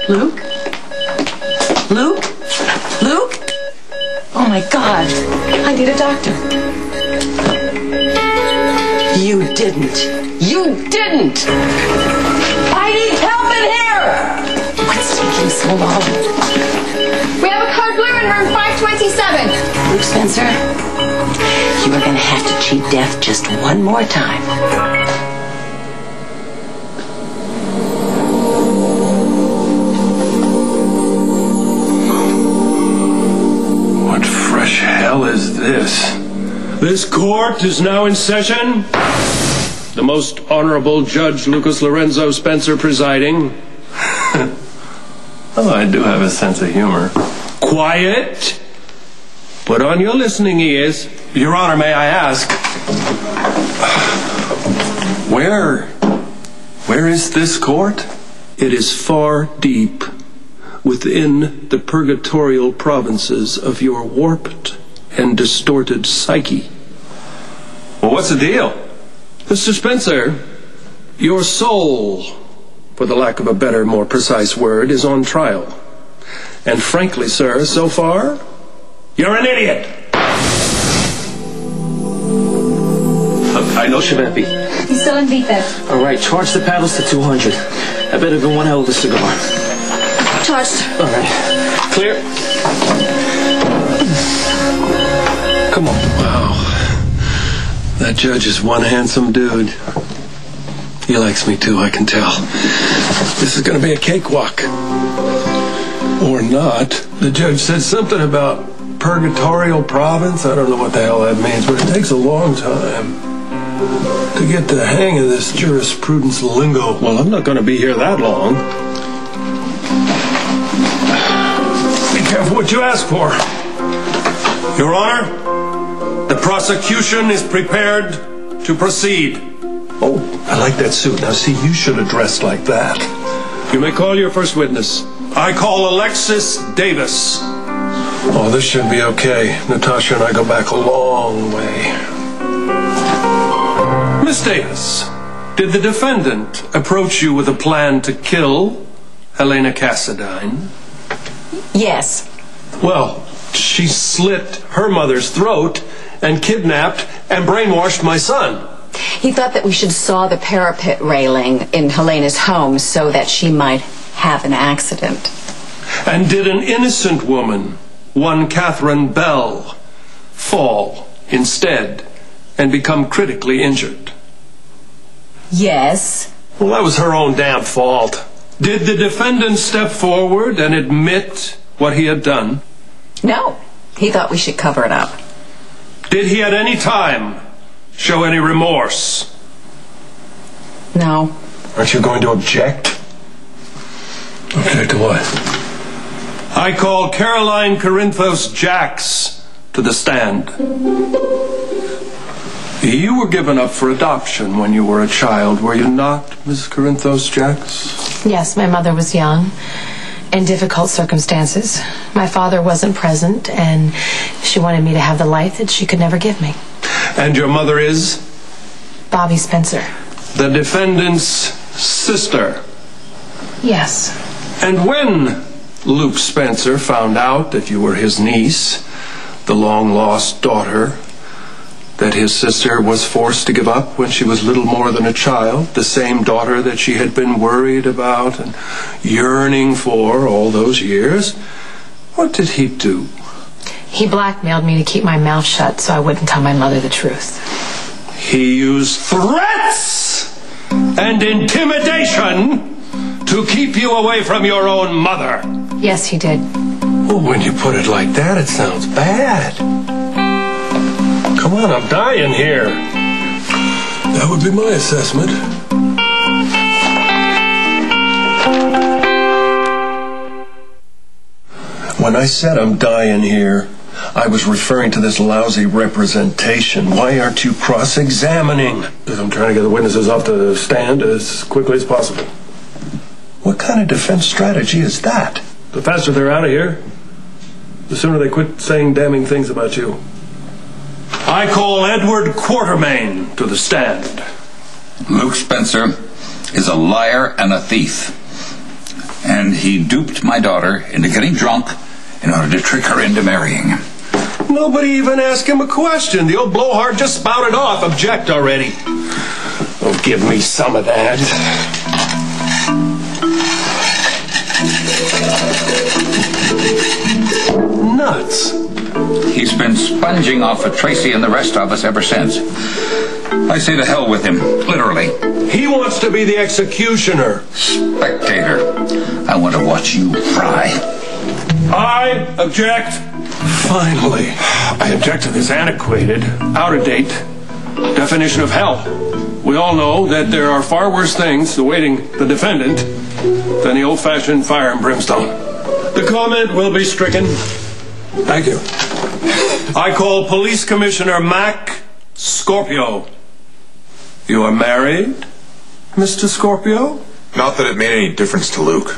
Luke? Luke? Luke? Oh my God. I need a doctor. You didn't. You didn't! I need help in here! What's taking so long? We have a code blue in room 527. Luke Spencer, you are going to have to cheat death just one more time. What fresh hell is this? This court is now in session. The Most Honorable Judge Lucas Lorenzo Spencer presiding. Oh, I do have a sense of humor. Quiet. Put on your listening ears. Your Honor, may I ask, where is this court? It is far deep within the purgatorial provinces of your warped and distorted psyche. Well, what's the deal? Mr. Spencer, your soul, for the lack of a better, more precise word, is on trial. And frankly, sir, so far, you're an idiot. I know Shavepi. He's still in Vita. All right, charge the paddles to 200. I bet have been one hell of a cigar. Charged. All right. Clear. Come on. Wow. That judge is one handsome dude. He likes me too, I can tell. This is going to be a cakewalk. Or not. The judge said something about purgatorial province. I don't know what the hell that means, but it takes a long time to get the hang of this jurisprudence lingo. Well, I'm not going to be here that long. Be careful what you ask for. Your Honor, the prosecution is prepared to proceed. Oh, I like that suit. Now, see, you should have dressed like that. You may call your first witness. I call Alexis Davis. Oh, this should be okay. Natasha and I go back a long way. Miss Davis, did the defendant approach you with a plan to kill Helena Cassadine? Yes. Well, she slit her mother's throat and kidnapped and brainwashed my son. He thought that we should saw the parapet railing in Helena's home so that she might have an accident. And did an innocent woman, one Catherine Bell, fall instead and become critically injured? Yes. Well, that was her own damn fault. Did the defendant step forward and admit what he had done? No. He thought we should cover it up. Did he at any time show any remorse? No. Aren't you going to object? Object to what? I call Caroline Corinthos Jacks to the stand. You were given up for adoption when you were a child, were you not, Miss Corinthos Jacks? Yes, my mother was young, in difficult circumstances. My father wasn't present, and she wanted me to have the life that she could never give me. And your mother is? Bobby Spencer. The defendant's sister? Yes. And when Luke Spencer found out that you were his niece, the long-lost daughter, that his sister was forced to give up when she was little more than a child, the same daughter that she had been worried about and yearning for all those years, what did he do? He blackmailed me to keep my mouth shut so I wouldn't tell my mother the truth. He used threats and intimidation to keep you away from your own mother. Yes, he did. Well, when you put it like that, it sounds bad. Come on, I'm dying here. That would be my assessment. When I said I'm dying here, I was referring to this lousy representation. Why aren't you cross-examining? Because I'm trying to get the witnesses off the stand as quickly as possible. What kind of defense strategy is that? The faster they're out of here, the sooner they quit saying damning things about you. I call Edward Quartermain to the stand. Luke Spencer is a liar and a thief. and he duped my daughter into getting drunk in order to trick her into marrying him. Nobody even asked him a question. The old blowhard just spouted off. Object already. Oh, give me some of that. Nuts. He's been sponging off of Tracy and the rest of us ever since. I say to hell with him, literally. He wants to be the executioner. Spectator. I want to watch you fry. I object. Finally. I object to this antiquated, out-of-date definition of hell. We all know that there are far worse things awaiting the defendant than the old-fashioned fire and brimstone. The comment will be stricken. Thank you. I call Police Commissioner Mac Scorpio. You are married, Mr. Scorpio? Not that it made any difference to Luke.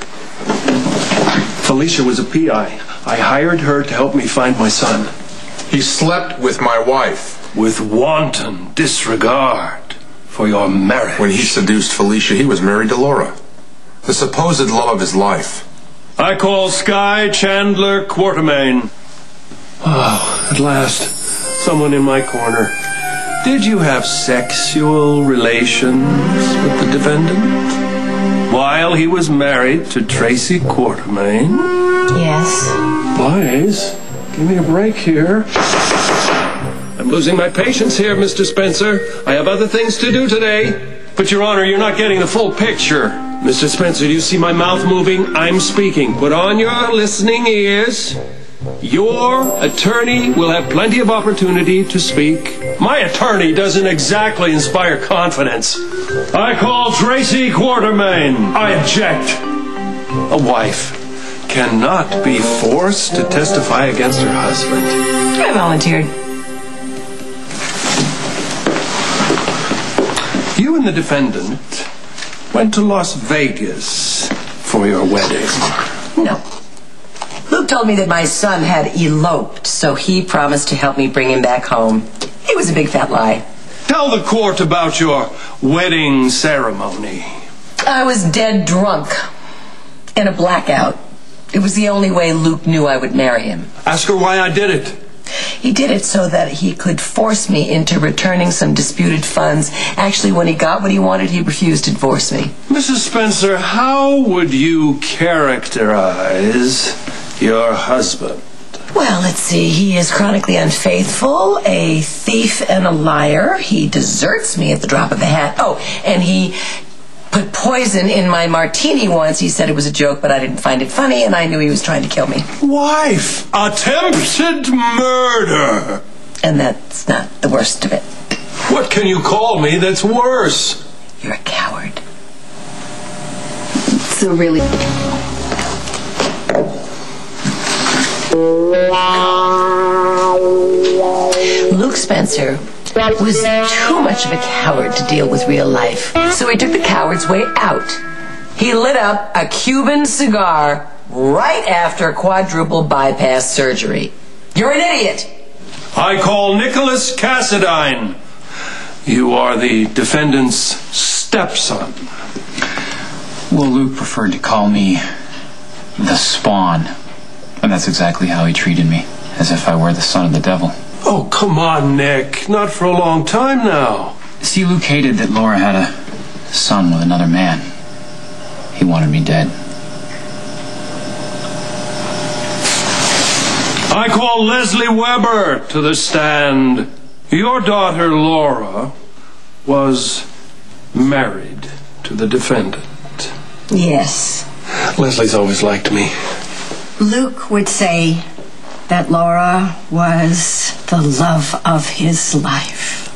Felicia was a PI. I hired her to help me find my son. He slept with my wife. With wanton disregard for your marriage. When he seduced Felicia, he was married to Laura, the supposed love of his life. I call Sky Chandler Quartermain. Oh, at last, someone in my corner. Did you have sexual relations with the defendant while he was married to Tracy Quartermain? Yes. Please, give me a break here. I'm losing my patience here, Mr. Spencer. I have other things to do today. But, Your Honor, you're not getting the full picture. Mr. Spencer, do you see my mouth moving? I'm speaking. Put on your listening ears. Your attorney will have plenty of opportunity to speak. My attorney doesn't exactly inspire confidence. I call Tracy Quartermain. I object. A wife cannot be forced to testify against her husband. I volunteered. You and the defendant went to Las Vegas for your wedding. No. Luke told me that my son had eloped, so he promised to help me bring him back home. It was a big fat lie. Tell the court about your wedding ceremony. I was dead drunk. In a blackout. It was the only way Luke knew I would marry him. Ask her why I did it. He did it so that he could force me into returning some disputed funds. Actually, when he got what he wanted, he refused to divorce me. Mrs. Spencer, how would you characterize your husband? Well, let's see. He is chronically unfaithful, a thief and a liar. He deserts me at the drop of a hat. Oh, and he put poison in my martini once. He said it was a joke, but I didn't find it funny, and I knew he was trying to kill me. Wife, attempted murder. And that's not the worst of it. What can you call me that's worse? You're a coward. So really... Luke Spencer was too much of a coward to deal with real life. So he took the coward's way out. He lit up a Cuban cigar right after quadruple bypass surgery. You're an idiot. I call Nicholas Cassadine. You are the defendant's stepson. Well, Luke preferred to call me the Spawn. And that's exactly how he treated me, as if I were the son of the devil. Oh, come on, Nick. Not for a long time now. See, Luke hated that Laura had a son with another man. He wanted me dead. I call Leslie Weber to the stand. Your daughter, Laura, was married to the defendant. Yes. Leslie's always liked me. Luke would say that Laura was the love of his life.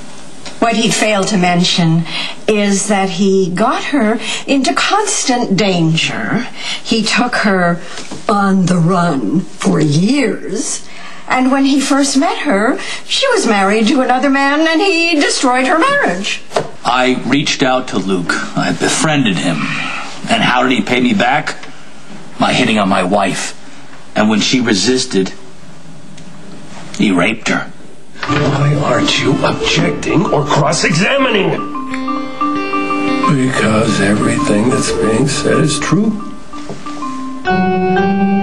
What he'd failed to mention is that he got her into constant danger. He took her on the run for years. And when he first met her, she was married to another man and he destroyed her marriage. I reached out to Luke. I befriended him. And how did he pay me back? By hitting on my wife. And when she resisted, he raped her. Why aren't you objecting or cross-examining? Because everything that's being said is true. you.